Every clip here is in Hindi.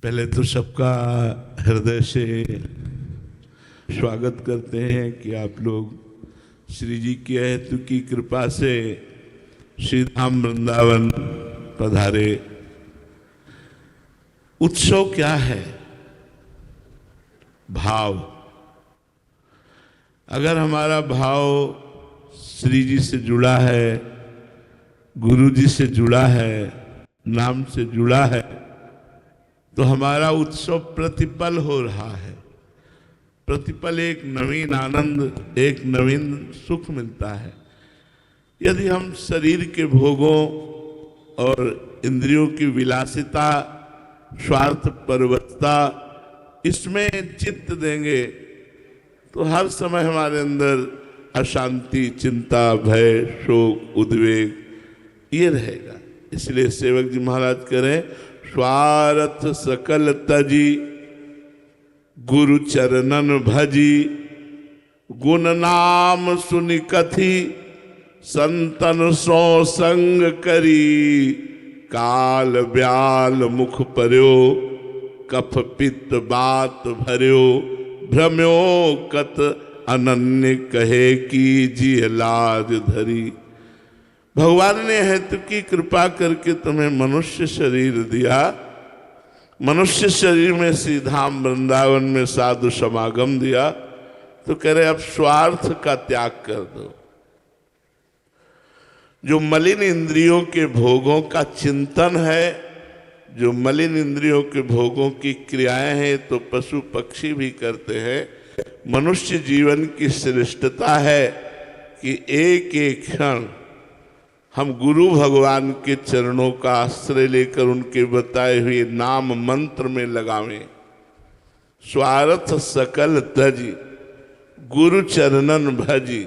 पहले तो सबका हृदय से स्वागत करते हैं कि आप लोग श्री जी की हेतु की कृपा से श्री धाम वृंदावन पधारे। उत्सव क्या है? भाव। अगर हमारा भाव श्री जी से जुड़ा है, गुरु जी से जुड़ा है, नाम से जुड़ा है, तो हमारा उत्सव प्रतिपल हो रहा है। प्रतिपल एक नवीन आनंद, एक नवीन सुख मिलता है। यदि हम शरीर के भोगों और इंद्रियों की विलासिता, स्वार्थ परवत्ता, इसमें चित्त देंगे तो हर समय हमारे अंदर अशांति, चिंता, भय, शोक, उद्वेग ये रहेगा। इसलिए सेवक जी महाराज करें, स्वार्थ सकल तजी गुरु चरणन भजी, गुण नाम सुनि कथि संतन सो संग करी, काल ब्याल मुख पर्यो कफ पित्त बात भर्यो, भ्रम्यो कत अनन्य कहे की जी लाज धरी। भगवान ने हेतु की कृपा करके तुम्हें मनुष्य शरीर दिया। मनुष्य शरीर में श्री धाम वृंदावन में साधु समागम दिया, तो कह रहे अब स्वार्थ का त्याग कर दो। जो मलिन इंद्रियों के भोगों का चिंतन है, जो मलिन इंद्रियों के भोगों की क्रियाएं हैं, तो पशु पक्षी भी करते हैं। मनुष्य जीवन की श्रेष्ठता है कि एक एक क्षण हम गुरु भगवान के चरणों का आश्रय लेकर उनके बताए हुए नाम मंत्र में लगावें। स्वार्थ सकल तजी गुरु चरणन भजी।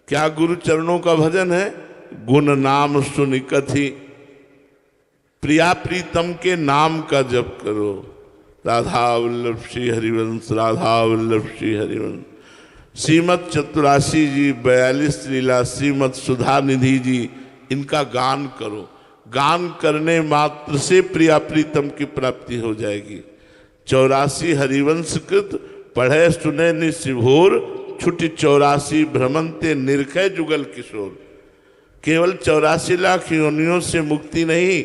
क्या गुरु चरणों का भजन है? गुण नाम सुनि कथि। प्रिया प्रीतम के नाम का जप करो। राधा वल्लभ श्री हरिवंश, राधा वल्लभ श्री हरिवंश। श्रीमद चतुरासी जी, 42 लीला, श्रीमद सुधा निधि जी, इनका गान करो। गान करने मात्र से प्रिया प्रीतम की प्राप्ति हो जाएगी। 84 हरिवंश कृत पढ़े सुने निशिभोर, छुटी 84 भ्रमंते निरखै जुगल किशोर। केवल 84 लाख योनियों से मुक्ति नहीं,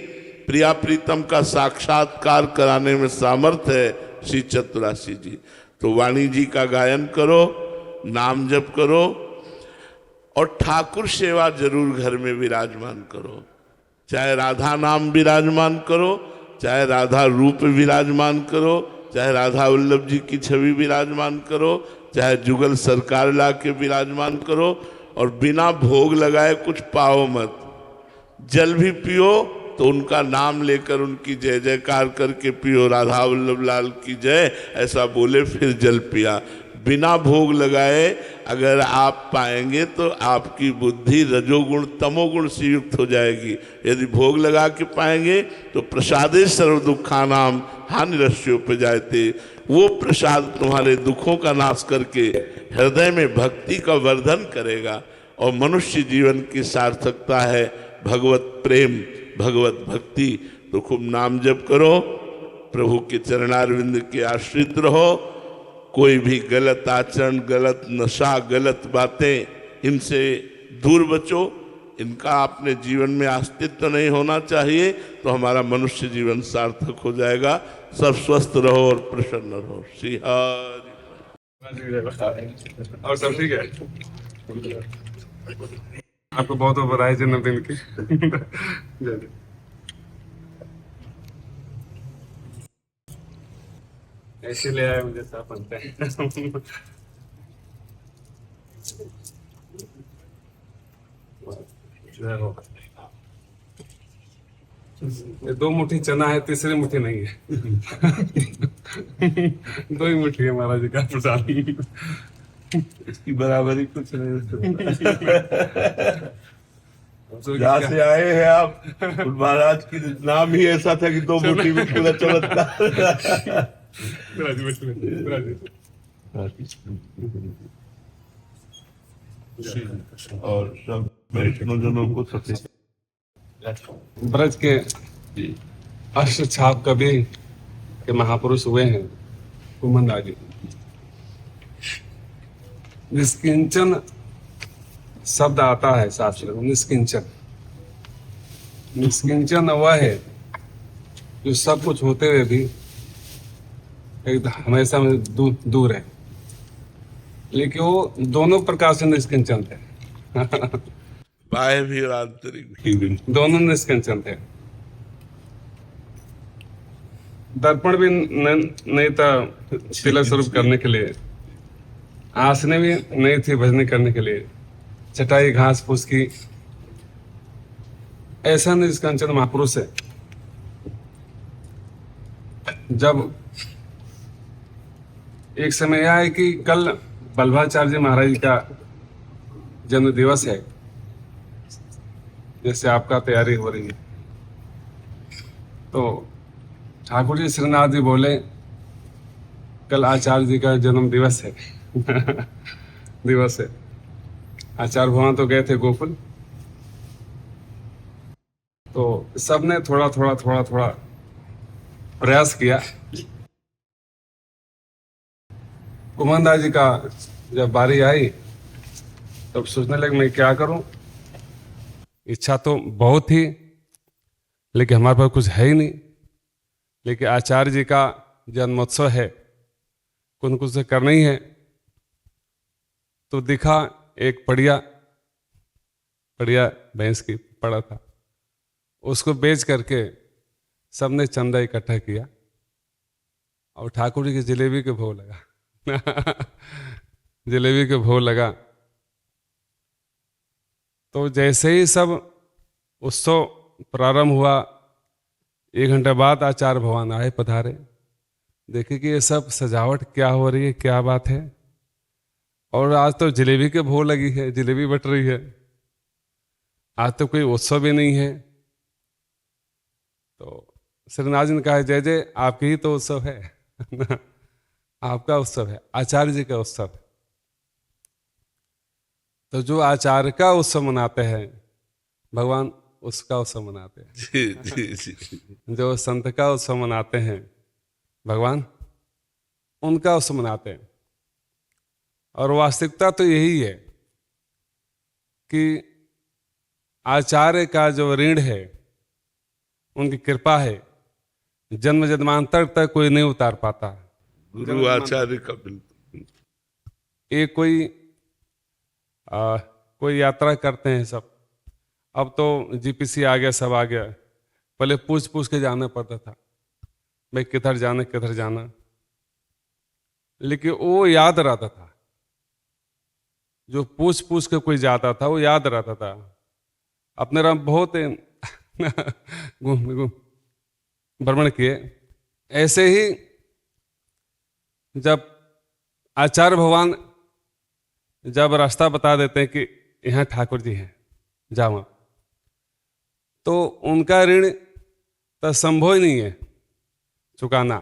प्रिया प्रीतम का साक्षात्कार कराने में सामर्थ्य है श्री चतुरासी जी। तो वाणी जी का गायन करो, नाम जप करो और ठाकुर सेवा जरूर घर में विराजमान करो। चाहे राधा नाम विराजमान करो, चाहे राधा रूप विराजमान करो, चाहे राधा वल्लभ जी की छवि विराजमान करो, चाहे जुगल सरकार ला के विराजमान करो। और बिना भोग लगाए कुछ पाओ मत। जल भी पियो तो उनका नाम लेकर उनकी जय जयकार करके पियो। राधा वल्लभ लाल की जय ऐसा बोले, फिर जल पिया। बिना भोग लगाए अगर आप पाएंगे तो आपकी बुद्धि रजोगुण तमोगुण से युक्त हो जाएगी। यदि भोग लगा के पाएंगे तो प्रसादे सर्व दुखानाम हानिरस्योपजायते। वो प्रसाद तुम्हारे दुखों का नाश करके हृदय में भक्ति का वर्धन करेगा। और मनुष्य जीवन की सार्थकता है भगवत प्रेम, भगवत भक्ति। तो खूब नाम जप करो, प्रभु के चरणारविंद के आश्रित रहो। कोई भी गलत आचरण, गलत नशा, गलत बातें, इनसे दूर बचो। इनका अपने जीवन में अस्तित्व नहीं होना चाहिए, तो हमारा मनुष्य जीवन सार्थक हो जाएगा। सब स्वस्थ रहो और प्रसन्न रहो। श्री हरि। और सब ठीक है? आपको बहुत बहुत बधाई जन्मदिन की। जय। ऐसे ले आए मुझे साफ बनते हैं। ये 2 मुट्ठी चना है, तीसरी मुट्ठी नहीं है। 2 ही मुट्ठी है महाराज जी का प्रसाद। इसकी बराबरी कुछ नहीं। जहाँ से आए हैं आप, महाराज की नाम ही ऐसा था कि 2 मुट्ठी में पूरा चमत्कार। और सब वैष्णवजनों को सत्य ब्रज के अष्ट छाप कवि के महापुरुष हुए हैं कुमनदास जी। निष्किंचन शब्द आता है शास्त्र में, निष्किंचन। निष्किंचन वह है जो सब कुछ होते हुए भी एकदम हमेशा में दूर है, लेकिन वो दोनों प्रकार से निष्किंचन थे। बाह्य भी और आंतरिक भी। दोनों निष्किंचन थे। दर्पण भी नहीं था तिलक स्वरूप करने के लिए, आसने भी नहीं थी भजने करने के लिए, चटाई घास फूस की। ऐसा निष्किंचन महापुरुष है। जब एक समय यह है कि कल वल्लभाचार्य जी महाराज जी का जन्म दिवस है, जैसे आपका तैयारी हो रही है, तो ठाकुर जी श्रीनाथ जी बोले कल आचार्य जी का जन्म दिवस है। दिवस है। आचार्य भगवान तो गए थे गोकुल, तो सबने थोड़ा थोड़ा प्रयास किया। कुमनदास जी का जब बारी आई तब सोचने लगे मैं क्या करूं, इच्छा तो बहुत थी लेकिन हमारे पास कुछ है ही नहीं। लेकिन आचार्य जी का जन्मोत्सव है, कुछ न कुछ से करना ही है। तो दिखा एक बढ़िया भैंस की पड़ा था, उसको बेच करके सबने चंदा इकट्ठा किया और ठाकुर जी की जलेबी के भोग लगा। जलेबी के भोग लगा। तो जैसे ही सब उत्सव प्रारंभ हुआ, 1 घंटे बाद आचार्य भगवान आए, पधारे। देखिए कि ये सब सजावट क्या हो रही है, क्या बात है। और आज तो जलेबी के भोग लगी है, जलेबी बट रही है, आज तो कोई उत्सव भी नहीं है। तो श्रीनाथ जी ने कहा जय जय, आपके ही तो उत्सव है। आपका उत्सव है, आचार्य जी का उत्सव है। तो जो आचार्य का उत्सव मनाते हैं भगवान उसका उत्सव मनाते हैं। जी जी जी। जो संत का उत्सव मनाते हैं भगवान उनका उत्सव मनाते हैं। और वास्तविकता तो यही है कि आचार्य का जो ऋण है, उनकी कृपा है, जन्म जन्मांतर तक कोई नहीं उतार पाता। गुरु आचार्य का बिल्कुल। एक कोई यात्रा करते हैं सब, अब तो जीपीसी आ गया, सब आ गया। पहले पूछ के जाना पड़ता था भाई किधर जाना, लेकिन वो याद रहता था। जो पूछ के कोई जाता था वो याद रहता था। अपने राम बहुत घूम भ्रमण किए। ऐसे ही जब आचार्य भगवान जब रास्ता बता देते हैं कि यहाँ ठाकुर जी हैं, जाओ, तो उनका ऋण तो संभव ही नहीं है चुकाना।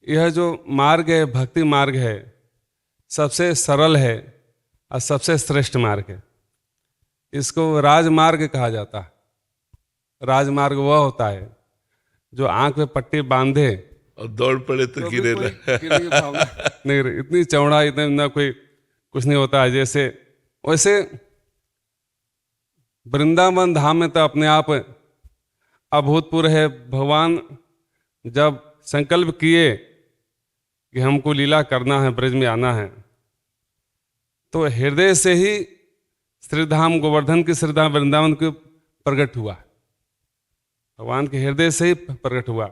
यह जो मार्ग है, भक्ति मार्ग है, सबसे सरल है और सबसे श्रेष्ठ मार्ग है। इसको राजमार्ग कहा जाता है। राजमार्ग वह होता है जो आंख में पट्टी बांधे और दौड़ पड़े तो गिरे ना। नहीं, इतनी चौड़ा, इतना ना कोई कुछ नहीं होता है। जैसे वैसे वृंदावन धाम में तो अपने आप अभूतपूर्व है। भगवान जब संकल्प किए कि हमको लीला करना है, ब्रज में आना है, तो हृदय से ही श्रीधाम गोवर्धन की श्रीधाम वृंदावन को प्रकट हुआ। भगवान के हृदय से ही प्रकट हुआ।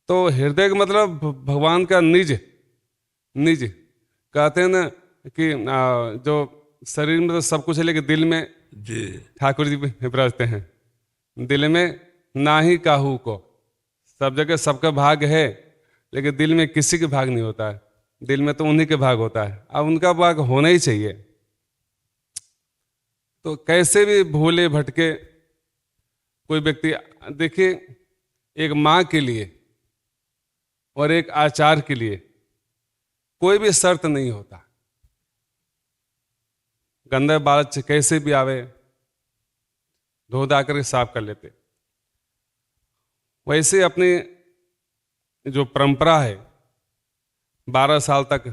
तो हृदय का मतलब भगवान का निज कहते हैं ना कि जो शरीर में तो सब कुछ है लेकिन दिल में जी ठाकुर जी विराजते हैं। दिल में ना ही काहू को, सब जगह सबका भाग है लेकिन दिल में किसी के भाग नहीं होता है। दिल में तो उन्हीं के भाग होता है। अब उनका भाग होना ही चाहिए। तो कैसे भी भूले भटके कोई व्यक्ति, देखिए एक माँ के लिए और एक आचार्य के लिए कोई भी शर्त नहीं होता। गंदा बाल कैसे भी आवे धो धा करके साफ कर लेते। वैसे अपनी जो परंपरा है, 12 साल तक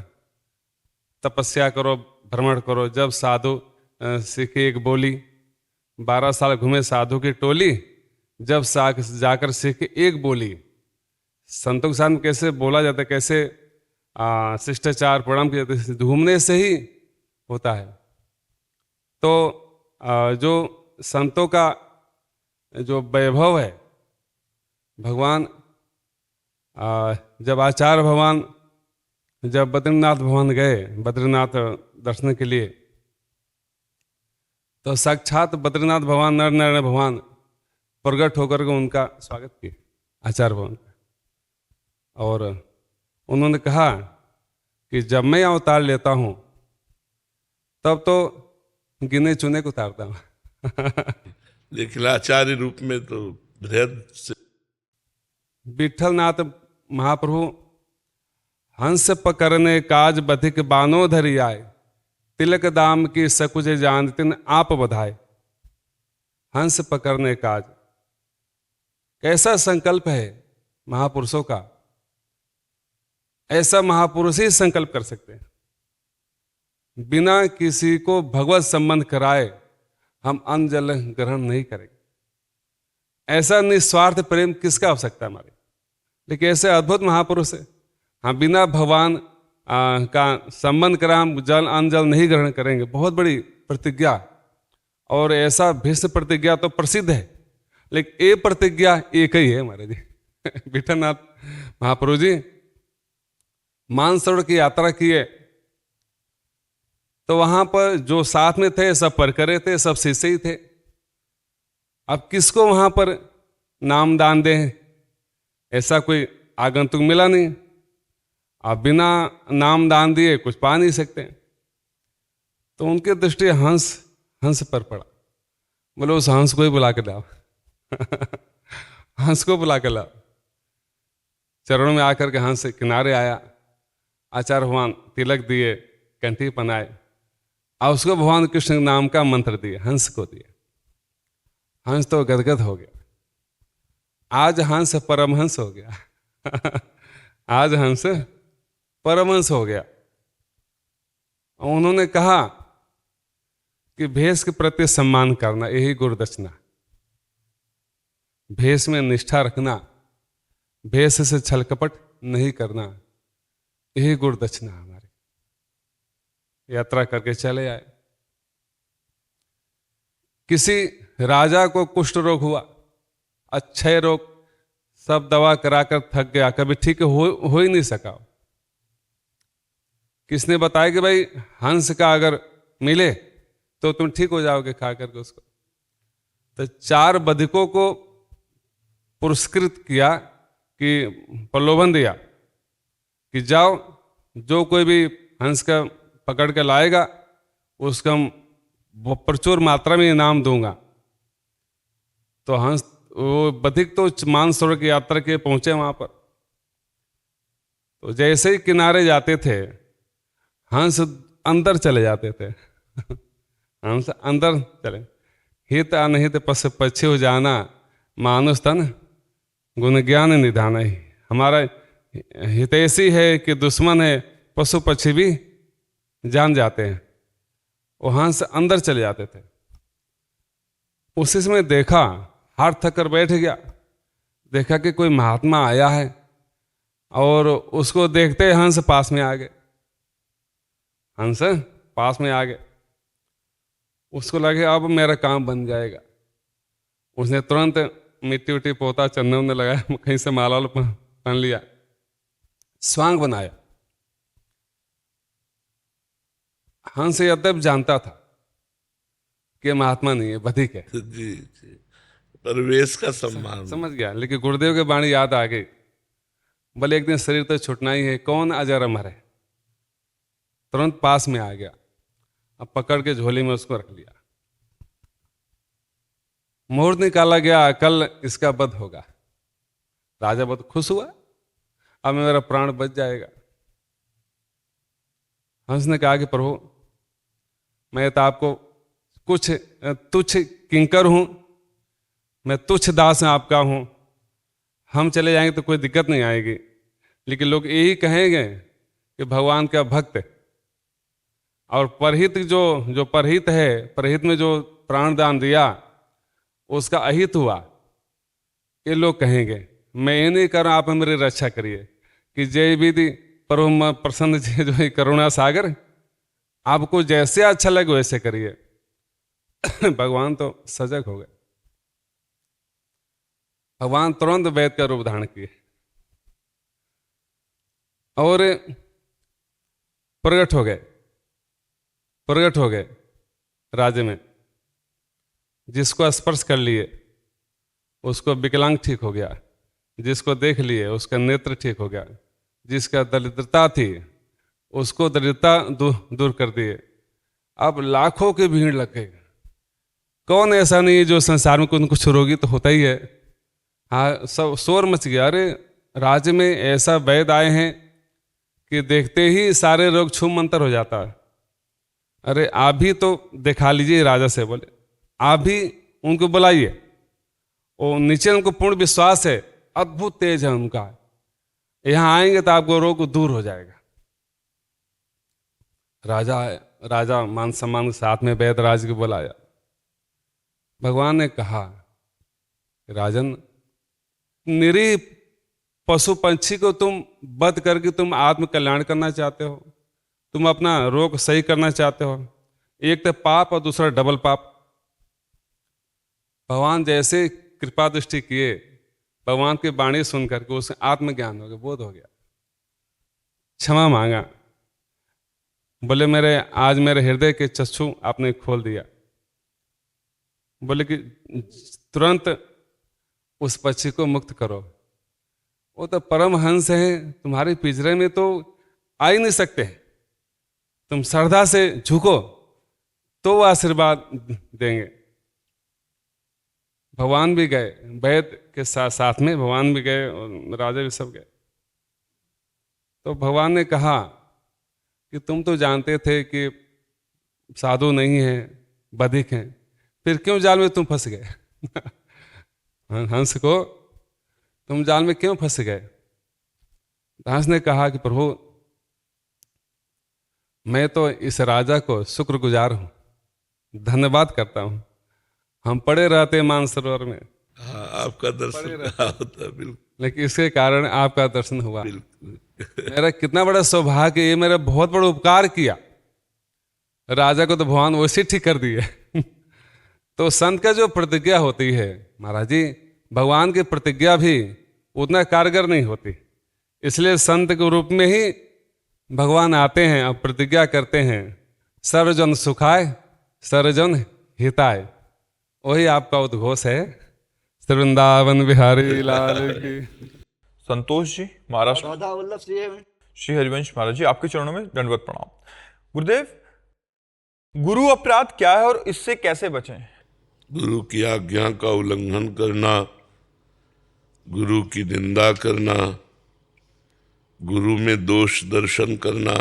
तपस्या करो, भ्रमण करो। जब साधु सीखे एक बोली, 12 साल घूमे साधु की टोली, जब जाकर सीखे एक बोली। संतों के साथ में कैसे बोला जाता है, कैसे शिष्टाचार प्रणाम किया जाता है, घूमने से ही होता है। तो जो संतों का जो वैभव है, भगवान जब आचार्य भगवान जब बद्रीनाथ भगवान गए, बद्रीनाथ दर्शन के लिए, तो साक्षात बद्रीनाथ भगवान नर नारायण भगवान प्रकट होकर के उनका स्वागत किए, आचार्य भगवान का। और उन्होंने कहा कि जब मैं अवतार लेता हूं तब तो गिने चुने को उतारता हूं। लेकिन आचार्य रूप में तो बृहद से विठलनाथ महाप्रभु हंस पकड़ने काज बधिक बानो धरि आए, तिलक दाम की सकुज जान तिन आप बधाए। हंस पकड़ने काज, कैसा संकल्प है महापुरुषों का। ऐसा महापुरुष ही संकल्प कर सकते हैं। बिना किसी को भगवत संबंध कराए हम अन्न जल ग्रहण नहीं करेंगे। ऐसा निस्वार्थ प्रेम किसका आवश्यकता है हमारी। लेकिन ऐसे अद्भुत महापुरुष है, हम बिना भगवान का संबंध करा हम अन्न जल नहीं ग्रहण करेंगे। बहुत बड़ी प्रतिज्ञा, और ऐसा भीष्म प्रतिज्ञा तो प्रसिद्ध है, लेकिन ये प्रतिज्ञा एक ही है हमारे जी। विठलनाथ महाप्रभु जी मानसरोवर की यात्रा की है, तो वहां पर जो साथ में थे सब परकरे थे, सब शिष्य ही थे। अब किसको वहां पर नाम दान दें, ऐसा कोई आगंतुक मिला नहीं। अब बिना नाम दान दिए कुछ पा नहीं सकते। तो उनकी दृष्टि हंस पर पड़ा। बोले उस हंस को ही बुला के लाओ। हंस को बुला के लाओ। चरणों में आकर के हंस किनारे आया। आचार्य भगवान तिलक दिए, कंठी पहनाए, और उसको भगवान कृष्ण नाम का मंत्र दिए, हंस को दिए। हंस तो गदगद हो गया। आज हंस परमहंस हो गया। आज हंस परमहंस हो गया। उन्होंने कहा कि भेष के प्रति सम्मान करना यही गुरुदक्षिणा, भेष में निष्ठा रखना, भेष से छल कपट नहीं करना, यही गुरुदक्षिणा हमारी। यात्रा करके चले आए। किसी राजा को कुष्ठ रोग हुआ, अक्षय रोग, सब दवा कराकर थक गया, कभी ठीक हो ही नहीं सका। किसने बताया कि भाई हंस का अगर मिले तो तुम ठीक हो जाओगे खा करके उसको। तो 4 बधिकों को पुरस्कृत किया, कि प्रलोभन दिया कि जाओ, जो कोई भी हंस का पकड़ के लाएगा उसका प्रचुर मात्रा में इनाम दूंगा। तो हंस, वो बधिक तो मानसरोवर की यात्रा के पहुंचे वहां पर। तो जैसे ही किनारे जाते थे, हंस अंदर चले जाते थे। हंस अंदर चले। हित अनहित पश पक्षी हो जाना, मानुष तन गुण ज्ञान निधाना। ही हमारा हितैषी है कि दुश्मन है, पशु पक्षी भी जान जाते हैं। वो हंस अंदर चले जाते थे। उसी समय देखा, हाथ थक कर बैठ गया, देखा कि कोई महात्मा आया है, और उसको देखते हंस पास में आ गए। हंस पास में आ गए। उसको लगे अब मेरा काम बन जाएगा। उसने तुरंत मिट्टी उट्टी पोता, चंदन लगाया, कहीं से माला पहन लिया, स्वांग बनाया। हंस यद्यप जानता था कि महात्मा नहीं है, बधिक है। जी जी, परिवेश का सम्मान समझ गया। लेकिन गुरुदेव की वाणी याद आ गई। बोले एक दिन शरीर तो छुटना ही है, कौन अजर अमर है। तुरंत पास में आ गया, अब पकड़ के झोली में उसको रख लिया। मुहूर्त निकाला गया, कल इसका वध होगा। राजा बहुत खुश हुआ, अब मेरा प्राण बच जाएगा। हंस ने कहा कि प्रभु, मैं तो आपको कुछ तुच्छ किंकर हूं, मैं तुच्छ दास आपका हूं। हम चले जाएंगे तो कोई दिक्कत नहीं आएगी, लेकिन लोग यही कहेंगे कि भगवान का भक्त है। और परहित जो जो परहित है, परहित में जो प्राणदान दिया उसका अहित हुआ, ये लोग कहेंगे। मैं ये नहीं कर रहा, आप मेरी रक्षा करिए कि जय विधि परम प्रसन्न जी जो है करुणा सागर, आपको जैसे अच्छा लगे वैसे करिए। भगवान तो सजग हो गए, भगवान तुरंत वैद का रूप धारण किए और प्रकट हो गए राज्य में। जिसको स्पर्श कर लिए उसको विकलांग ठीक हो गया, जिसको देख लिए उसका नेत्र ठीक हो गया, जिसका दरिद्रता थी उसको दरिद्रता दूर कर दिए। अब लाखों की भीड़ लग गई। कौन ऐसा नहीं है जो संसार में कुछ रोगी तो होता ही है। हाँ, सब शोर मच गया, अरे राज्य में ऐसा वैद्य आए हैं कि देखते ही सारे रोग छूम मंतर हो जाता है। अरे आप भी तो दिखा लीजिए, राजा से बोले आप भी उनको बुलाइए, और नीचे उनको पूर्ण विश्वास है, अद्भुत तेज है उनका, यहाँ आएंगे तो आपको रोग दूर हो जाएगा। राजा मान सम्मान के साथ में वैद्य राज को बुलाया। भगवान ने कहा, राजन, निरीह पशु पंछी को तुम वध करके तुम आत्म कल्याण करना चाहते हो, तुम अपना रोग सही करना चाहते हो। एक तो पाप और दूसरा डबल पाप। भगवान जैसे कृपा दृष्टि किए, भगवान की वाणी सुन करके उससे आत्मज्ञान हो गया, बोध हो गया, क्षमा मांगा। बोले आज मेरे हृदय के चक्षु आपने खोल दिया। बोले कि तुरंत उस पक्षी को मुक्त करो, वो तो परम हंस है, तुम्हारे पिंजरे में तो आ ही नहीं सकते, तुम श्रद्धा से झुको तो वो आशीर्वाद देंगे। भगवान भी गए, वैद्य के साथ में भगवान भी गए और राजा भी सब गए। तो भगवान ने कहा कि तुम तो जानते थे कि साधु नहीं है, बधिक हैं, फिर क्यों जाल में तुम फंस गए? हंस को तुम जाल में क्यों फंस गए? हंस ने कहा कि प्रभु, मैं तो इस राजा को शुक्रगुजार हूं, धन्यवाद करता हूं। हम पड़े रहते मानसरोवर में, हाँ, आपका दर्शन कहाँ होता है, बिल्कुल, लेकिन इसके कारण आपका दर्शन हुआ। बिल्कुल। मेरा कितना बड़ा सौभाग्य, ये मेरा बहुत बड़ा उपकार किया। राजा को तो भगवान वैसे ठीक कर दिए। तो संत का जो प्रतिज्ञा होती है महाराज जी, भगवान की प्रतिज्ञा भी उतना कारगर नहीं होती, इसलिए संत के रूप में ही भगवान आते हैं और प्रतिज्ञा करते हैं, सर्वजन सुखाय सर्वजन हिताय। वही आपका उद्घोष है। श्री वृंदावन बिहारी लाल की। संतोष जी महाराष्ट्र, राधा वल्लभ श्री हरिवंश महाराज जी, आपके चरणों में दंडवत प्रणाम। गुरुदेव, गुरु अपराध क्या है और इससे कैसे बचें? गुरु की आज्ञा का उल्लंघन करना, गुरु की निंदा करना, गुरु में दोष दर्शन करना,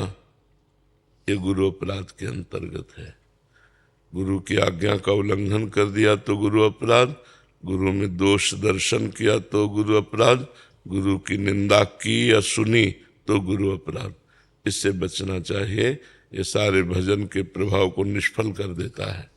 ये गुरु अपराध के अंतर्गत है। गुरु की आज्ञा का उल्लंघन कर दिया तो गुरु अपराध, गुरु में दोष दर्शन किया तो गुरु अपराध, गुरु की निंदा की या सुनी तो गुरु अपराध। इससे बचना चाहिए। ये सारे भजन के प्रभाव को निष्फल कर देता है,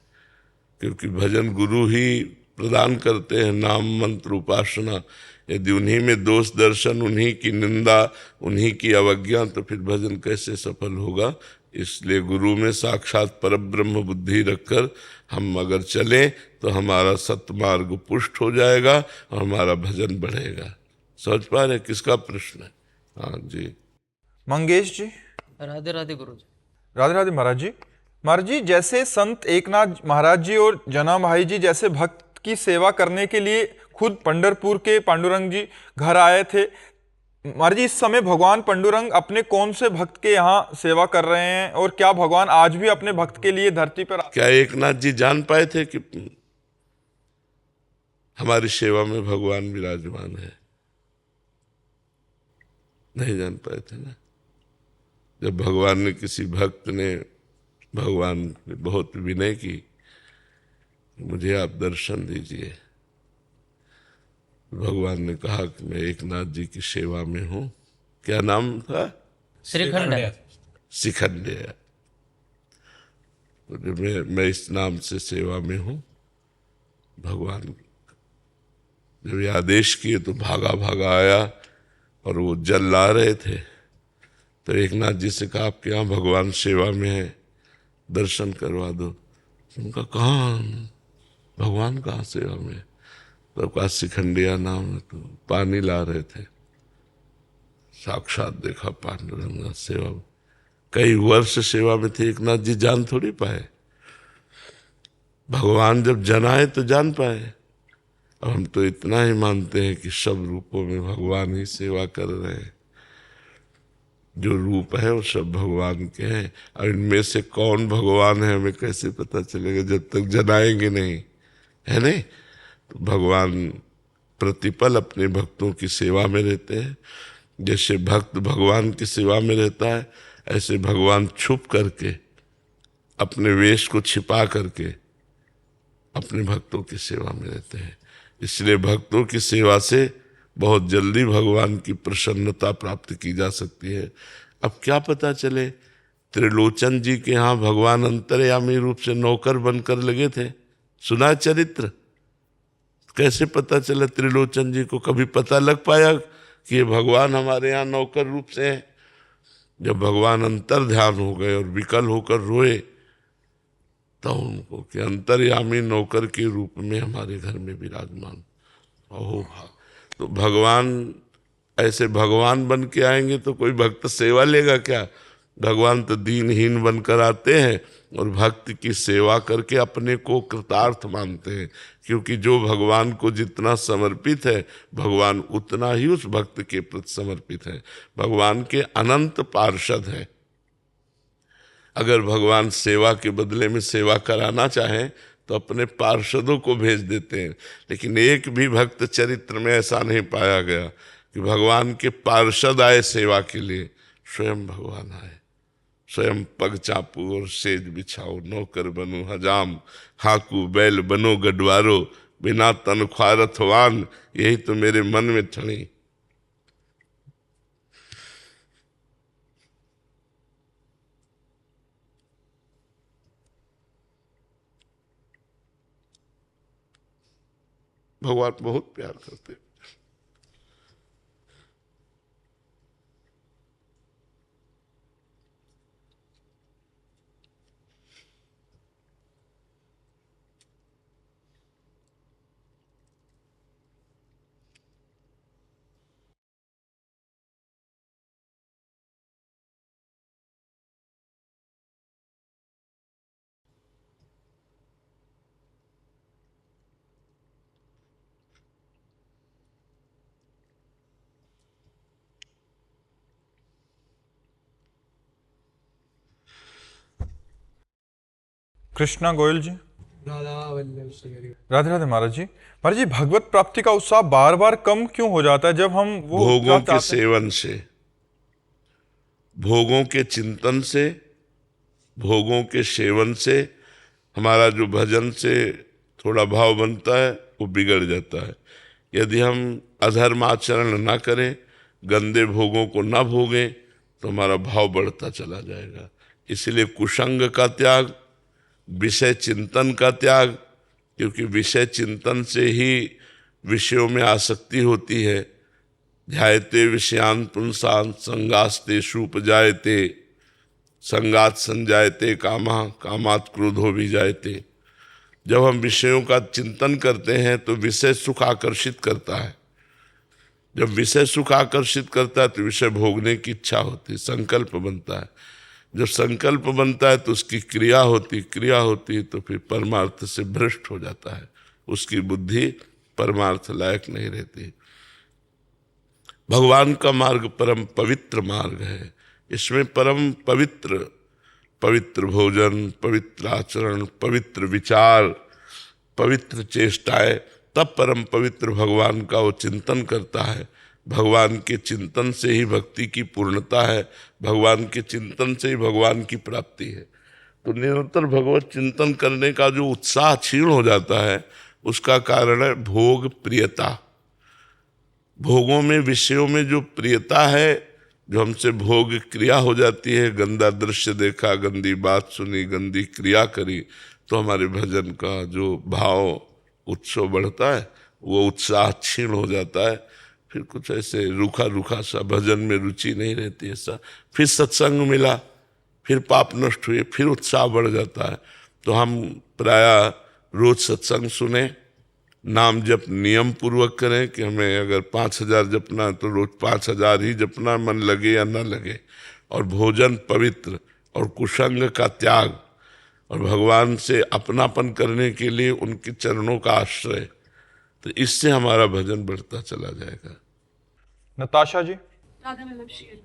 क्योंकि भजन गुरु ही प्रदान करते हैं, नाम मंत्र उपासना। यदि उन्हीं में दोष दर्शन, उन्हीं की निंदा, उन्हीं की अवज्ञा, तो फिर भजन कैसे सफल होगा। इसलिए गुरु में साक्षात परब्रह्म बुद्धि रखकर हम अगर चलें तो हमारा सत्मार्ग पुष्ट हो जाएगा और हमारा भजन बढ़ेगा। समझ पा रहे किसका प्रश्न है? हाँ जी। मंगेश जी। राधे राधे गुरु जी। राधे राधे महाराज जी। महाराज जी, जैसे संत एकनाथ महाराज जी और जना भाई जी जैसे भक्त की सेवा करने के लिए खुद पंढरपुर के पांडुरंग जी घर आए थे, महाराज जी इस समय भगवान पांडुरंग अपने कौन से भक्त के यहाँ सेवा कर रहे हैं, और क्या भगवान आज भी अपने भक्त के लिए धरती पर? क्या एकनाथ जी जान पाए थे कि हमारी सेवा में भगवान विराजमान है? नहीं जान पाए थे ना। जब भगवान ने, किसी भक्त ने भगवान ने बहुत विनय की, मुझे आप दर्शन दीजिए, भगवान ने कहा कि मैं एकनाथ जी की सेवा में हूँ। क्या नाम था? श्रीखंड। शिखंडिया। मैं इस नाम से सेवा में हूँ। भगवान जब ये आदेश किए तो भागा भागा आया और वो जल ला रहे थे। तो एकनाथ जी से कहा आपके यहाँ भगवान सेवा में है, दर्शन करवा दो। उनका कहाँ भगवान कहाँ सेवा में है? तो कहा शिखंडिया नाम है। तो पानी ला रहे थे, साक्षात देखा पांडुरंग सेवा में। कई वर्ष सेवा में थे एकनाथ जी, जान थोड़ी पाए। भगवान जब जनाए तो जान पाए। अब हम तो इतना ही मानते हैं कि सब रूपों में भगवान ही सेवा कर रहे हैं। जो रूप है वो सब भगवान के हैं। और इनमें से कौन भगवान है हमें कैसे पता चलेगा जब तक जनाएंगे नहीं, है नहीं? तो भगवान प्रतिपल अपने भक्तों की सेवा में रहते हैं। जैसे भक्त भगवान की सेवा में रहता है, ऐसे भगवान छुप करके अपने वेश को छिपा करके अपने भक्तों की सेवा में रहते हैं। इसलिए भक्तों की सेवा से बहुत जल्दी भगवान की प्रसन्नता प्राप्त की जा सकती है। अब क्या पता चले, त्रिलोचन जी के यहाँ भगवान अंतर्यामी रूप से नौकर बनकर लगे थे, सुना चरित्र? कैसे पता चला त्रिलोचन जी को? कभी पता लग पाया कि ये भगवान हमारे यहाँ नौकर रूप से है? जब भगवान अंतर ध्यान हो गए और विकल होकर रोए तो उनको कि अंतर्यामी नौकर के रूप में हमारे घर में विराजमान हो। तो भगवान ऐसे भगवान बन के आएंगे तो कोई भक्त सेवा लेगा क्या? भगवान तो दीनहीन बनकर आते हैं और भक्त की सेवा करके अपने को कृतार्थ मानते हैं। क्योंकि जो भगवान को जितना समर्पित है, भगवान उतना ही उस भक्त के प्रति समर्पित है। भगवान के अनंत पार्षद हैं। अगर भगवान सेवा के बदले में सेवा कराना चाहें तो अपने पार्षदों को भेज देते हैं। लेकिन एक भी भक्त चरित्र में ऐसा नहीं पाया गया कि भगवान के पार्षद आए सेवा के लिए। स्वयं भगवान आए, स्वयं पग चापू और सेज बिछाओ, नौकर बनो हजाम, हाकू बैल बनो गडवारो, बिना तनख्वाह रथवान, यही तो मेरे मन में ठनी। भगवान बहुत प्यार करते हैं। कृष्णा गोयल जी। राधे राधे महाराज जी। महाराज जी, भगवत प्राप्ति का उत्साह बार बार कम क्यों हो जाता है जब हम वो भोगों के चाहते हैं? सेवन से, भोगों के चिंतन से, भोगों के सेवन से हमारा जो भजन से थोड़ा भाव बनता है वो बिगड़ जाता है। यदि हम अधर्म आचरण ना करें, गंदे भोगों को ना भोगें तो हमारा भाव बढ़ता चला जाएगा। इसलिए कुसंग का त्याग, विषय चिंतन का त्याग, क्योंकि विषय चिंतन से ही विषयों में आसक्ति होती है। ध्यायते विषयान पुंसान संगास्ते उपजायते, संगात संजायते कामा, कामात क्रोधो भी जायते। जब हम विषयों का चिंतन करते हैं तो विषय सुख आकर्षित करता है। जब विषय सुख आकर्षित करता है तो विषय भोगने की इच्छा होती है, संकल्प बनता है। जब संकल्प बनता है तो उसकी क्रिया होती तो फिर परमार्थ से भ्रष्ट हो जाता है, उसकी बुद्धि परमार्थ लायक नहीं रहती। भगवान का मार्ग परम पवित्र मार्ग है। इसमें परम पवित्र पवित्र भोजन, पवित्र आचरण, पवित्र विचार, पवित्र चेष्टाएं, तब परम पवित्र भगवान का वो चिंतन करता है। भगवान के चिंतन से ही भक्ति की पूर्णता है, भगवान के चिंतन से ही भगवान की प्राप्ति है। तो निरंतर भगवत चिंतन करने का जो उत्साह क्षीण हो जाता है, उसका कारण है भोग प्रियता। भोगों में, विषयों में जो प्रियता है, जो हमसे भोग क्रिया हो जाती है, गंदा दृश्य देखा, गंदी बात सुनी, गंदी क्रिया करी, तो हमारे भजन का जो भाव उत्सव बढ़ता है, वो उत्साह क्षीण हो जाता है। फिर कुछ ऐसे रूखा रूखा सा, भजन में रुचि नहीं रहती ऐसा। फिर सत्संग मिला, फिर पाप नष्ट हुए, फिर उत्साह बढ़ जाता है। तो हम प्रायः रोज सत्संग सुने, नाम जप नियम पूर्वक करें कि हमें अगर 5000 जपना है तो रोज 5000 ही जपना, मन लगे या न लगे। और भोजन पवित्र और कुसंग का त्याग, और भगवान से अपनापन करने के लिए उनके चरणों का आश्रय, तो इससे हमारा भजन बढ़ता चला जाएगा। नताशा जी। राधा वल्लभ श्री।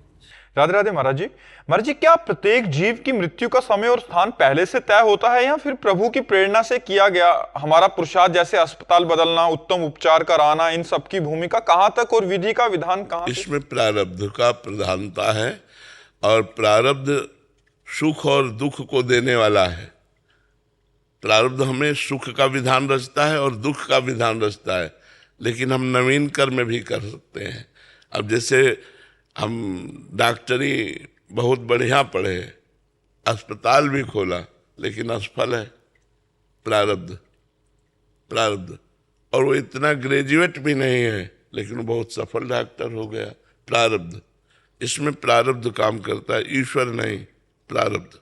राधे राधे महाराज जी। महाराज जी, क्या प्रत्येक जीव की मृत्यु का समय और स्थान पहले से तय होता है या फिर प्रभु की प्रेरणा से किया गया हमारा पुरुषार्थ, जैसे अस्पताल बदलना, उत्तम उपचार कराना, इन सब की भूमिका कहाँ तक और विधि का विधान कहाँ? इसमें प्रारब्ध का प्रधानता है, और प्रारब्ध सुख और दुख को देने वाला है। प्रारब्ध हमें सुख का विधान रचता है और दुख का विधान रचता है, लेकिन हम नवीन कर्म भी कर सकते हैं। अब जैसे हम डॉक्टरी बहुत बढ़िया पढ़े, अस्पताल भी खोला, लेकिन असफल है, प्रारब्ध। और वो इतना ग्रेजुएट भी नहीं है, लेकिन वो बहुत सफल डॉक्टर हो गया, प्रारब्ध। इसमें प्रारब्ध काम करता है, ईश्वर नहीं, प्रारब्ध।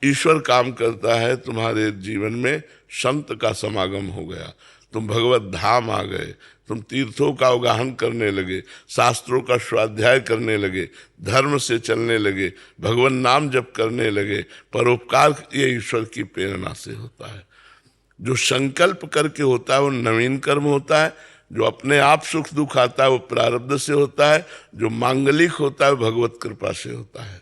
ईश्वर काम करता है, तुम्हारे जीवन में संत का समागम हो गया, तुम भगवत धाम आ गए, तुम तीर्थों का अवगाहन करने लगे, शास्त्रों का स्वाध्याय करने लगे, धर्म से चलने लगे, भगवान नाम जप करने लगे। परोपकार ये ईश्वर की प्रेरणा से होता है। जो संकल्प करके होता है वो नवीन कर्म होता है, जो अपने आप सुख दुख आता है वो प्रारब्ध से होता है, जो मांगलिक होता है भगवत कृपा से होता है।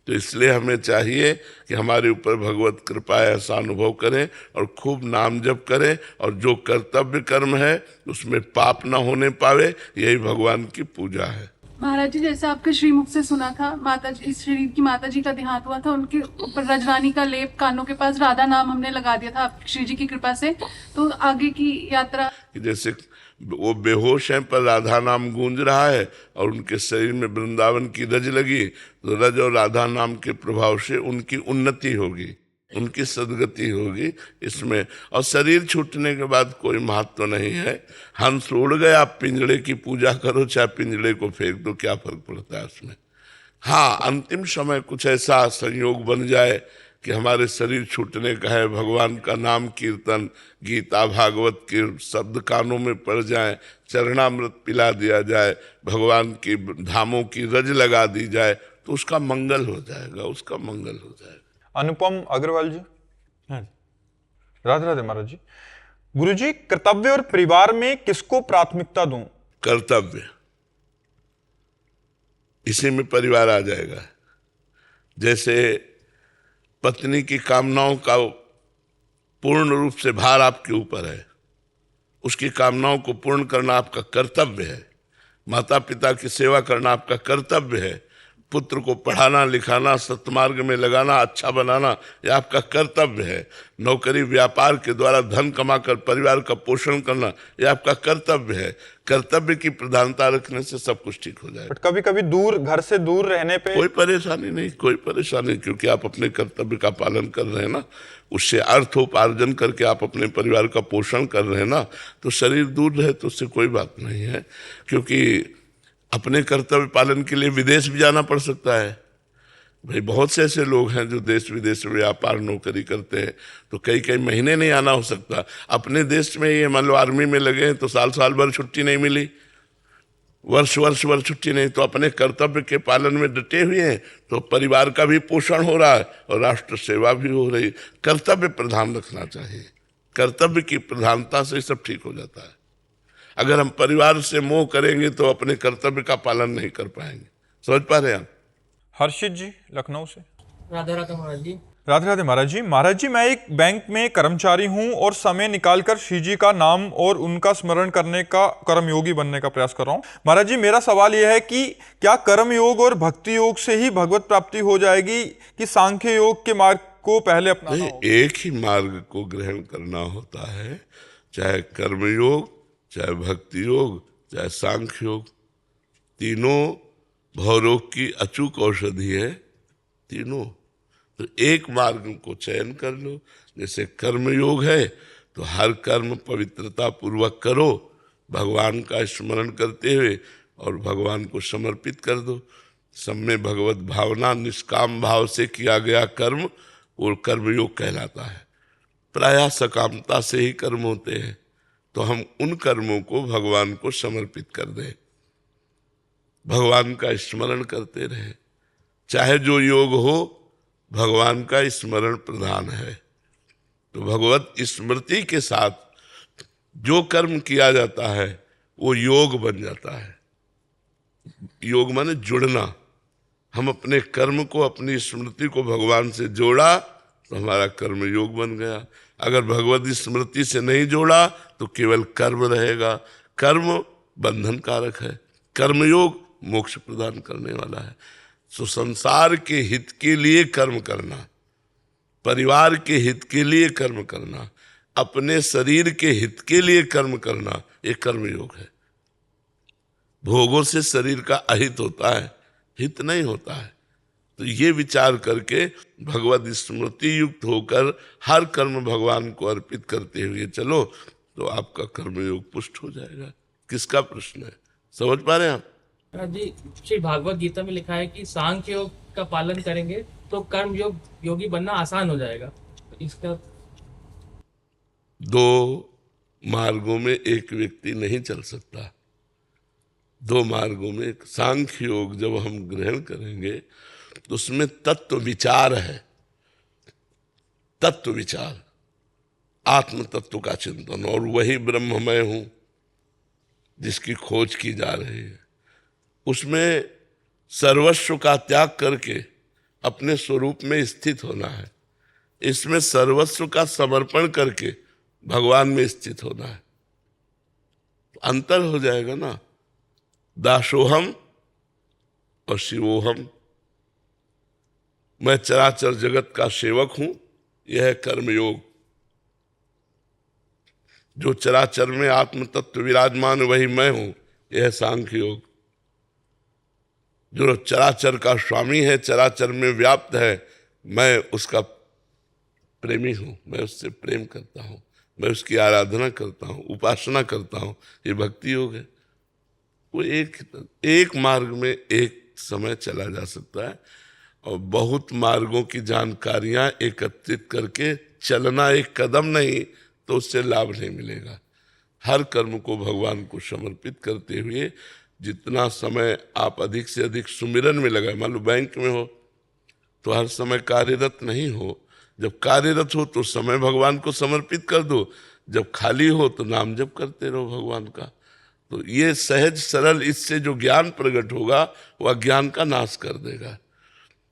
तो इसलिए हमें चाहिए कि हमारे ऊपर भगवत कृपा ऐसा अनुभव करें और खूब नाम जप करें, और जो कर्तव्य कर्म है उसमें पाप ना होने पावे, यही भगवान की पूजा है। महाराज जी, जैसे आपके श्रीमुख से सुना था, माता जी, इस शरीर की माता जी का देहांत हुआ था, उनके ऊपर रजरानी का लेप, कानों के पास राधा नाम हमने लगा दिया था आप श्री जी की कृपा से। तो आगे की यात्रा, जैसे वो बेहोश हैं पर राधा नाम गूंज रहा है, और उनके शरीर में वृंदावन की रज लगी, तो रज और राधा नाम के प्रभाव से उनकी उन्नति होगी, उनकी सदगति होगी इसमें। और शरीर छूटने के बाद कोई महत्व नहीं है। हंस उड़ गया, आप पिंजड़े की पूजा करो, चाहे पिंजड़े को फेंक दो, क्या फर्क पड़ता है उसमें। हाँ, अंतिम समय कुछ ऐसा संयोग बन जाए कि हमारे शरीर छूटने का है, भगवान का नाम कीर्तन, गीता भागवत के शब्द कानों में पड़ जाए, चरणामृत पिला दिया जाए, भगवान की धामों की रज लगा दी जाए, तो उसका मंगल हो जाएगा, उसका मंगल हो जाएगा। अनुपम अग्रवाल जी। राधे राधे महाराज जी। गुरु जी, कर्तव्य और परिवार में किसको प्राथमिकता दूं? कर्तव्य, इसी में परिवार आ जाएगा। जैसे पत्नी की कामनाओं का पूर्ण रूप से भार आपके ऊपर है, उसकी कामनाओं को पूर्ण करना आपका कर्तव्य है। माता पिता की सेवा करना आपका कर्तव्य है। पुत्र को पढ़ाना लिखाना, सत्मार्ग में लगाना, अच्छा बनाना, यह आपका कर्तव्य है। नौकरी व्यापार के द्वारा धन कमाकर परिवार का पोषण करना, यह आपका कर्तव्य है। कर्तव्य की प्रधानता रखने से सब कुछ ठीक हो जाएगा। बट कभी कभी दूर, घर से दूर रहने पे कोई परेशानी नहीं, कोई परेशानी, क्योंकि आप अपने कर्तव्य का पालन कर रहे हैं ना, उससे अर्थोपार्जन करके आप अपने परिवार का पोषण कर रहे हैं ना। तो शरीर दूर रहे तो उससे कोई बात नहीं है, क्योंकि अपने कर्तव्य पालन के लिए विदेश भी जाना पड़ सकता है। भाई बहुत से ऐसे लोग हैं जो देश विदेश में व्यापार नौकरी करते हैं, तो कई कई महीने नहीं आना हो सकता। अपने देश में ये मान लो आर्मी में लगे हैं तो साल साल भर छुट्टी नहीं मिली, वर्ष वर्ष भर छुट्टी नहीं, तो अपने कर्तव्य के पालन में डटे हुए हैं, तो परिवार का भी पोषण हो रहा है और राष्ट्र सेवा भी हो रही। कर्तव्य प्रधान रखना चाहिए, कर्तव्य की प्रधानता से सब ठीक हो जाता है। अगर हम परिवार से मोह करेंगे तो अपने कर्तव्य का पालन नहीं कर पाएंगे। समझ पा रहे हैं आप? हर्षित जी लखनऊ से। राधे राधे महाराज जी। राधे राधे महाराज जी। महाराज जी, मैं एक बैंक में कर्मचारी हूं और समय निकालकर श्री जी का नाम और उनका स्मरण करने का, कर्मयोगी बनने का प्रयास कर रहा हूं। महाराज जी, मेरा सवाल यह है कि क्या कर्मयोग और भक्ति योग से ही भगवत प्राप्ति हो जाएगी कि सांख्य योग के मार्ग को पहले अपनाना होगा? एक ही मार्ग को ग्रहण करना होता है, चाहे कर्मयोग, चाहे भक्ति योग, चाहे सांख्य योग, तीनों भवरोग की अचूक औषधि है तीनों। तो एक मार्ग को चयन कर लो। जैसे कर्म योग है तो हर कर्म पवित्रता पूर्वक करो, भगवान का स्मरण करते हुए, और भगवान को समर्पित कर दो। सब में भगवत भावना, निष्काम भाव से किया गया कर्म वो कर्मयोग कहलाता है। प्रायः सकामता से ही कर्म होते हैं, तो हम उन कर्मों को भगवान को समर्पित कर दें, भगवान का स्मरण करते रहें। चाहे जो योग हो, भगवान का स्मरण प्रधान है। तो भगवत स्मृति के साथ जो कर्म किया जाता है वो योग बन जाता है। योग माने जुड़ना। हम अपने कर्म को, अपनी स्मृति को भगवान से जोड़ा तो हमारा कर्म योग बन गया। अगर भगवत स्मृति से नहीं जोड़ा तो केवल कर्म रहेगा। कर्म बंधन कारक है, कर्मयोग मोक्ष प्रदान करने वाला है। सो संसार के हित के लिए कर्म करना, परिवार के हित के लिए कर्म करना, अपने शरीर के हित के लिए कर्म करना, ये कर्मयोग है। भोगों से शरीर का अहित होता है, हित नहीं होता है। तो ये विचार करके भगवत स्मृति युक्त होकर हर कर्म भगवान को अर्पित करते हुए चलो, तो आपका कर्मयोग पुष्ट हो जाएगा। किसका प्रश्न है, समझ पा रहे हैं आप? जी, श्री भागवत गीता में लिखा है कि सांख्य योग का पालन करेंगे तो कर्म योग योगी बनना आसान हो जाएगा। इसका दो मार्गों में एक व्यक्ति नहीं चल सकता। दो मार्गों में सांख्य योग जब हम ग्रहण करेंगे तो उसमें तत्व विचार है, तत्व विचार, आत्म तत्व का चिंतन, और वही ब्रह्म मैं हूं जिसकी खोज की जा रही है। उसमें सर्वस्व का त्याग करके अपने स्वरूप में स्थित होना है। इसमें सर्वस्व का समर्पण करके भगवान में स्थित होना है। तो अंतर हो जाएगा ना, दासोहम और शिवोहम। मैं चराचर जगत का सेवक हूं, यह है कर्मयोग। जो चराचर में आत्म तत्व विराजमान वही मैं हूं, यह है सांख्य योग। जो चराचर का स्वामी है, चराचर में व्याप्त है, मैं उसका प्रेमी हूं, मैं उससे प्रेम करता हूं, मैं उसकी आराधना करता हूं, उपासना करता हूं, ये भक्ति योग है। वो एक मार्ग में एक समय चला जा सकता है, और बहुत मार्गों की जानकारियां एकत्रित करके चलना एक कदम नहीं तो उससे लाभ नहीं मिलेगा। हर कर्म को भगवान को समर्पित करते हुए जितना समय आप अधिक से अधिक सुमिरन में लगाए। मान लो बैंक में हो तो हर समय कार्यरत नहीं हो, जब कार्यरत हो तो समय भगवान को समर्पित कर दो, जब खाली हो तो नाम जप करते रहो भगवान का। तो ये सहज सरल, इससे जो ज्ञान प्रकट होगा वह अज्ञान का नाश कर देगा।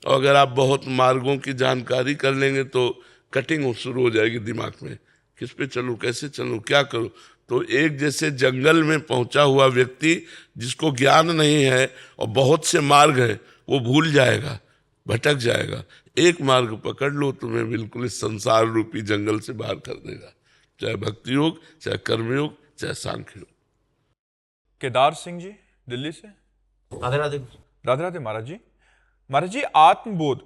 और अगर आप बहुत मार्गों की जानकारी कर लेंगे तो कटिंग शुरू हो जाएगी दिमाग में, किस पे चलूं, कैसे चलूं, क्या करूं। तो एक जैसे जंगल में पहुंचा हुआ व्यक्ति जिसको ज्ञान नहीं है और बहुत से मार्ग हैं, वो भूल जाएगा, भटक जाएगा। एक मार्ग पकड़ लो, तुम्हें बिल्कुल इस संसार रूपी जंगल से बाहर कर देगा, चाहे भक्ति योग, चाहे कर्मयोग, चाहे सांख्य योग। केदार सिंह जी दिल्ली से। राधे राधे। राधे राधे महाराज जी। महाराज जी, आत्मबोध,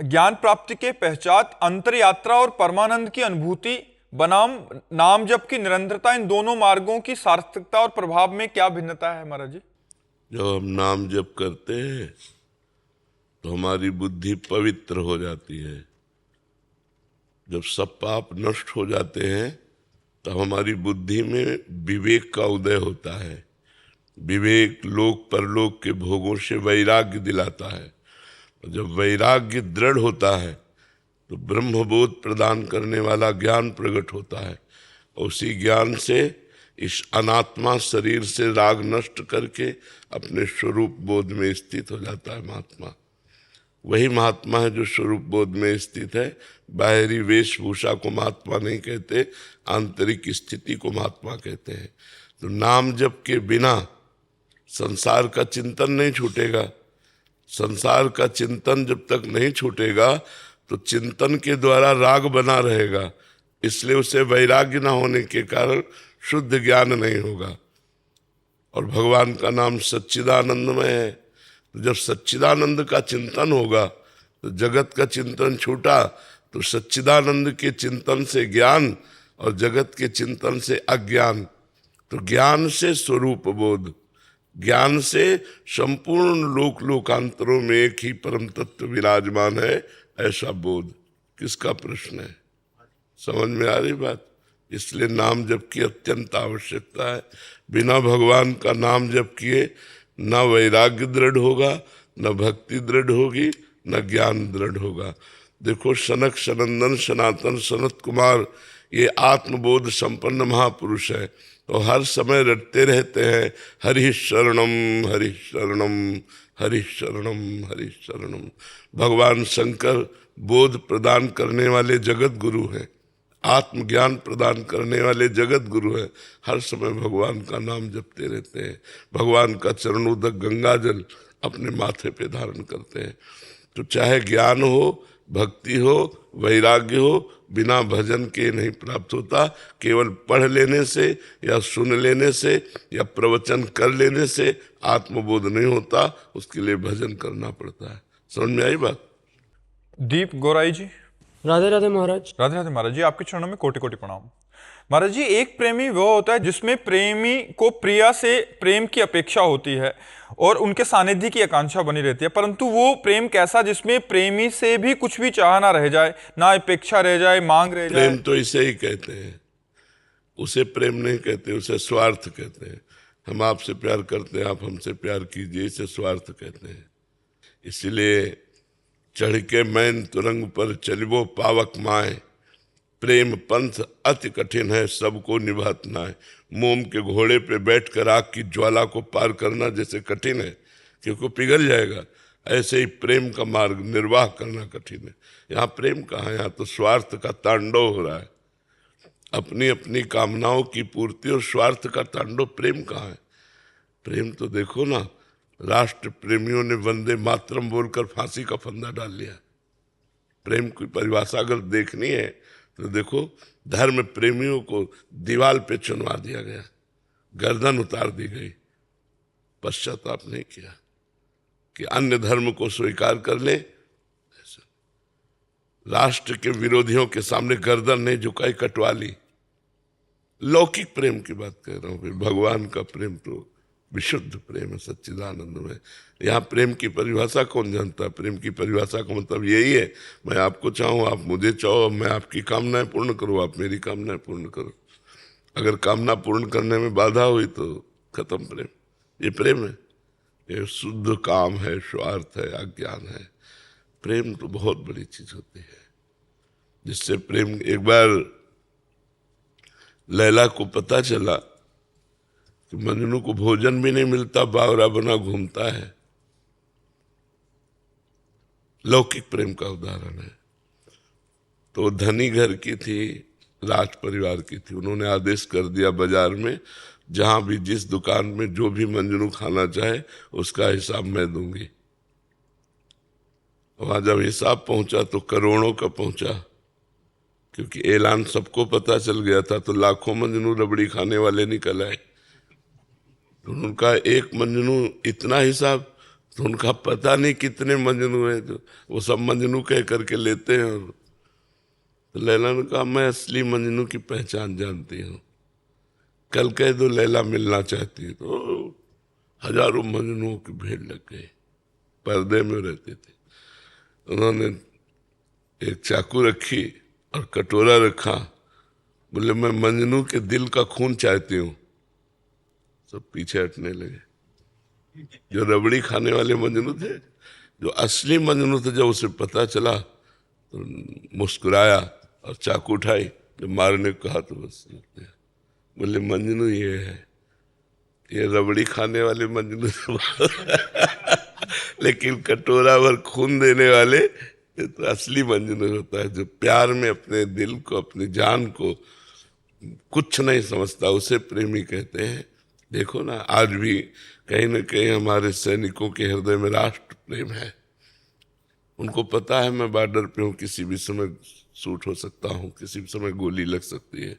ज्ञान प्राप्ति के पश्चात अंतर यात्रा और परमानंद की अनुभूति बनाम नाम जप की निरंतरता, इन दोनों मार्गों की सार्थकता और प्रभाव में क्या भिन्नता है महाराज जी? जब हम नाम जप करते हैं तो हमारी बुद्धि पवित्र हो जाती है। जब सब पाप नष्ट हो जाते हैं तब हमारी बुद्धि में विवेक का उदय होता है। विवेक लोक परलोक के भोगों से वैराग्य दिलाता है, और जब वैराग्य दृढ़ होता है तो ब्रह्मबोध प्रदान करने वाला ज्ञान प्रकट होता है। और उसी ज्ञान से इस अनात्मा शरीर से राग नष्ट करके अपने स्वरूप बोध में स्थित हो जाता है महात्मा। वही महात्मा है जो स्वरूप बोध में स्थित है। बाहरी वेशभूषा को महात्मा नहीं कहते, आंतरिक स्थिति को महात्मा कहते हैं। तो नाम जप के बिना संसार का चिंतन नहीं छूटेगा। संसार का चिंतन जब तक नहीं छूटेगा तो चिंतन के द्वारा राग बना रहेगा, इसलिए उसे वैराग्य न होने के कारण शुद्ध ज्ञान नहीं होगा। और भगवान का नाम सच्चिदानंदमय है। तो जब सच्चिदानंद का चिंतन होगा तो जगत का चिंतन छूटा, तो सच्चिदानंद के चिंतन से ज्ञान और जगत के चिंतन से अज्ञान। तो ज्ञान से स्वरूप बोध, ज्ञान से संपूर्ण लोक लोकांतरों में एक ही परम तत्व विराजमान है, ऐसा बोध। किसका प्रश्न है? समझ में आ रही बात? इसलिए नाम जप की अत्यंत आवश्यकता है। बिना भगवान का नाम जप किए न वैराग्य दृढ़ होगा, न भक्ति दृढ़ होगी, न ज्ञान दृढ़ होगा। देखो सनक सनंदन सनातन सनत कुमार ये आत्मबोध संपन्न महापुरुष है, तो हर समय रटते रहते हैं हरि शरणम हरि शरणम हरि शरणम हरि शरणम। भगवान शंकर बोध प्रदान करने वाले जगत गुरु हैं, आत्मज्ञान प्रदान करने वाले जगत गुरु हैं। हर समय भगवान का नाम जपते रहते हैं, भगवान का चरणोदक गंगा जल अपने माथे पे धारण करते हैं। तो चाहे ज्ञान हो, भक्ति हो, वैराग्य हो, बिना भजन के नहीं प्राप्त होता। केवल पढ़ लेने से या सुन लेने से या प्रवचन कर लेने से आत्मबोध नहीं होता, उसके लिए भजन करना पड़ता है। समझ में आई बात? दीप गोराई जी। राधे राधे महाराज। राधे राधे महाराज जी, आपके चरणों में कोटि कोटि प्रणाम। महाराज जी, एक प्रेमी वो होता है जिसमें प्रेमी को प्रिया से प्रेम की अपेक्षा होती है और उनके सानिध्य की आकांक्षा बनी रहती है, परंतु वो प्रेम कैसा जिसमें प्रेमी से भी कुछ भी चाह ना रह जाए, ना अपेक्षा रह जाए, मांग रह जाए। प्रेम तो इसे ही कहते हैं, उसे प्रेम नहीं कहते, उसे स्वार्थ कहते हैं। हम आपसे प्यार करते हैं, आप हमसे प्यार कीजिए, इसे स्वार्थ कहते हैं। इसलिए चढ़ के मैन तुरंग पर चलिबो पावक माए, प्रेम पंथ अति कठिन है सबको निभातना है। मोम के घोड़े पे बैठकर आग की ज्वाला को पार करना जैसे कठिन है क्योंकि पिघल जाएगा, ऐसे ही प्रेम का मार्ग निर्वाह करना कठिन है। यहाँ प्रेम कहाँ है? यहाँ तो स्वार्थ का तांडव हो रहा है, अपनी अपनी कामनाओं की पूर्ति और स्वार्थ का तांडव। प्रेम कहाँ है? प्रेम तो देखो ना, राष्ट्र प्रेमियों ने वंदे मातरम बोलकर फांसी का फंदा डाल लिया। प्रेम की परिभाषा अगर देखनी है तो देखो, धर्म प्रेमियों को दीवाल पे चुनवा दिया गया, गर्दन उतार दी गई, पश्चाताप नहीं किया कि अन्य धर्म को स्वीकार कर ले। राष्ट्र के विरोधियों के सामने गर्दन नहीं झुकाई, कटवा ली। लौकिक प्रेम की बात कह रहा हूं, फिर भगवान का प्रेम तो विशुद्ध प्रेम है, सच्चिदानंद में। यहाँ प्रेम की परिभाषा कौन जानता है? प्रेम की परिभाषा का मतलब यही है, मैं आपको चाहूँ, आप मुझे चाहो, मैं आपकी कामनाएं पूर्ण करूँ, आप मेरी कामनाएं पूर्ण करो। अगर कामना पूर्ण करने में बाधा हुई तो खत्म प्रेम। ये प्रेम है? ये शुद्ध काम है, स्वार्थ है, अज्ञान है। प्रेम तो बहुत बड़ी चीज होती है, जिससे प्रेम। एक बार लैला को पता चला कि मजनू को भोजन भी नहीं मिलता, बावरा बना घूमता है। लौकिक प्रेम का उदाहरण है। तो धनी घर की थी, राज परिवार की थी। उन्होंने आदेश कर दिया बाजार में जहां भी जिस दुकान में जो भी मंजनू खाना चाहे उसका हिसाब मैं दूंगी। वहां जब हिसाब पहुंचा तो करोड़ों का पहुंचा, क्योंकि ऐलान सबको पता चल गया था। तो लाखों मंजनू रबड़ी खाने वाले निकल आए। तो उनका एक मंजनू इतना हिसाब, तो उनका पता नहीं कितने मंजनू हैं, तो वो सब मंजनू कह करके लेते हैं। और तो लैला ने कहा, मैं असली मंजनू की पहचान जानती हूँ, कल कह दो लैला मिलना चाहती है। तो हजारों मंजनुओं की भीड़ लग गई, पर्दे में रहते थे। उन्होंने एक चाकू रखी और कटोरा रखा, बोले मैं मंजनू के दिल का खून चाहती हूँ। सब पीछे हटने लगे। जो रबड़ी खाने वाले मंजनू थे, जो असली मंजनू थे, जब उसे पता चला तो मुस्कुराया और चाकू उठाई। जब मारने को कहा तो बस बोले मंजनू ये है, ये रबड़ी खाने वाले मंजनू लेकिन कटोरा भर खून देने वाले ये तो असली मंजनू होता है, जो प्यार में अपने दिल को, अपनी जान को कुछ नहीं समझता, उसे प्रेमी कहते हैं। देखो ना, आज भी कहीं न कहीं हमारे सैनिकों के हृदय में राष्ट्र प्रेम है। उनको पता है मैं बॉर्डर पे हूँ, किसी भी समय शूट हो सकता हूँ, किसी भी समय गोली लग सकती है।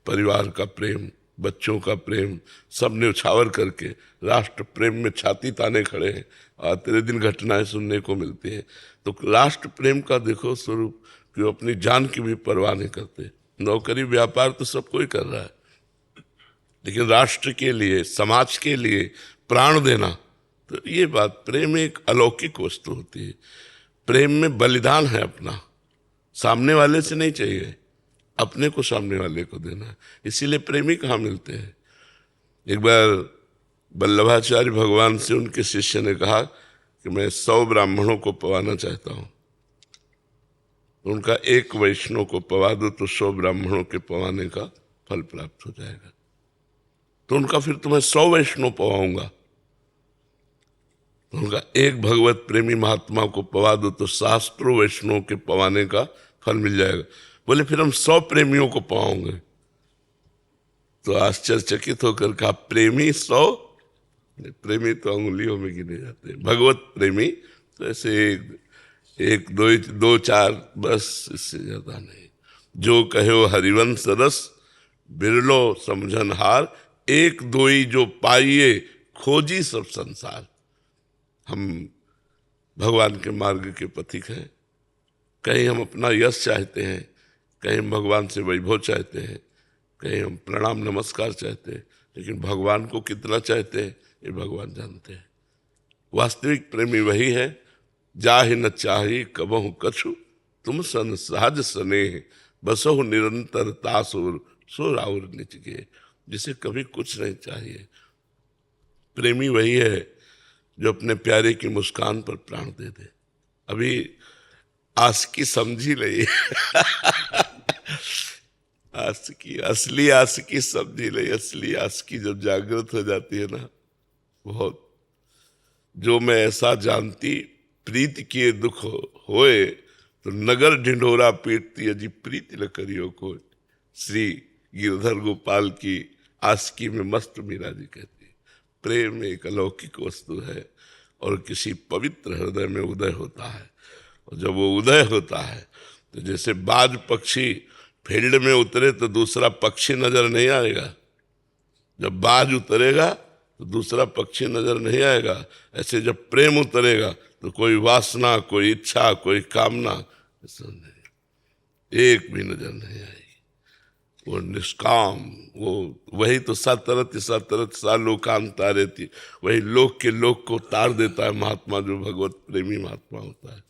परिवार का प्रेम, बच्चों का प्रेम, सब न्यौछावर करके राष्ट्र प्रेम में छाती ताने खड़े हैं। और तेरे दिन घटनाएं सुनने को मिलती हैं। तो राष्ट्र प्रेम का देखो स्वरूप कि वो अपनी जान की भी परवाह नहीं करते। नौकरी व्यापार तो सब कोई कर रहा है, लेकिन राष्ट्र के लिए, समाज के लिए प्राण देना, तो ये बात, प्रेम एक अलौकिक वस्तु होती है। प्रेम में बलिदान है अपना, सामने वाले से नहीं चाहिए, अपने को सामने वाले को देना है। इसीलिए प्रेमी कहाँ मिलते हैं। एक बार वल्लभाचार्य भगवान से उनके शिष्य ने कहा कि मैं 100 ब्राह्मणों को पवाना चाहता हूँ। उनका एक वैष्णव को पवा दो तो 100 ब्राह्मणों के पवाने का फल प्राप्त हो जाएगा। तो उनका फिर तुम्हें 100 वैष्णव पवाऊंगा। तो उनका एक भगवत प्रेमी महात्मा को पवा दो तो शास्त्रों वैष्णव के पवाने का फल मिल जाएगा। बोले फिर हम 100 प्रेमियों को पवाओगे। तो आश्चर्यचकित होकर कहा प्रेमी 100? प्रेमी तो अंगुलियों में गिने जाते हैं, भगवत प्रेमी तो ऐसे एक दो चार, बस, इससे ज्यादा नहीं। जो कहो हरिवंश रस बिरलो समझन हार, एक दोई जो पाइए खोजी सब संसार। हम भगवान के मार्ग के पथिक हैं। कहीं हम अपना यश चाहते हैं, कहीं हम भगवान से वैभव चाहते हैं, कहीं हम प्रणाम नमस्कार चाहते हैं, लेकिन भगवान को कितना चाहते हैं ये भगवान जानते हैं। वास्तविक प्रेमी वही है जाहि न चाही कबहु कछु, तुम सन सहज स्नेह बसहु निरंतर तासुर सो राउर निच गए। जिसे कभी कुछ नहीं चाहिए। प्रेमी वही है जो अपने प्यारे की मुस्कान पर प्राण दे दे। अभी आशिकी समझी नहीं आशिकी, असली आशिकी समझी नहीं। असली आशिकी जब जागृत हो जाती है ना, बहुत, जो मैं ऐसा जानती प्रीति किए दुख होए, तो नगर ढिंढोरा पीटती अजी प्रीति न करियो को। श्री गिरधर गोपाल की आशिकी में मस्त मीरा जी कहती है प्रेम एक अलौकिक वस्तु है और किसी पवित्र हृदय में उदय होता है। और जब वो उदय होता है तो जैसे बाज पक्षी फील्ड में उतरे तो दूसरा पक्षी नजर नहीं आएगा, जब बाज उतरेगा तो दूसरा पक्षी नजर नहीं आएगा। ऐसे जब प्रेम उतरेगा तो कोई वासना, कोई इच्छा, कोई कामना ऐसा नहीं, एक भी नजर नहीं आएगी। वो निष्काम, वो वही तो सतरत सा लोकांता रहती, वही लोक के लोक को तार देता है महात्मा, जो भगवत प्रेमी महात्मा होता है।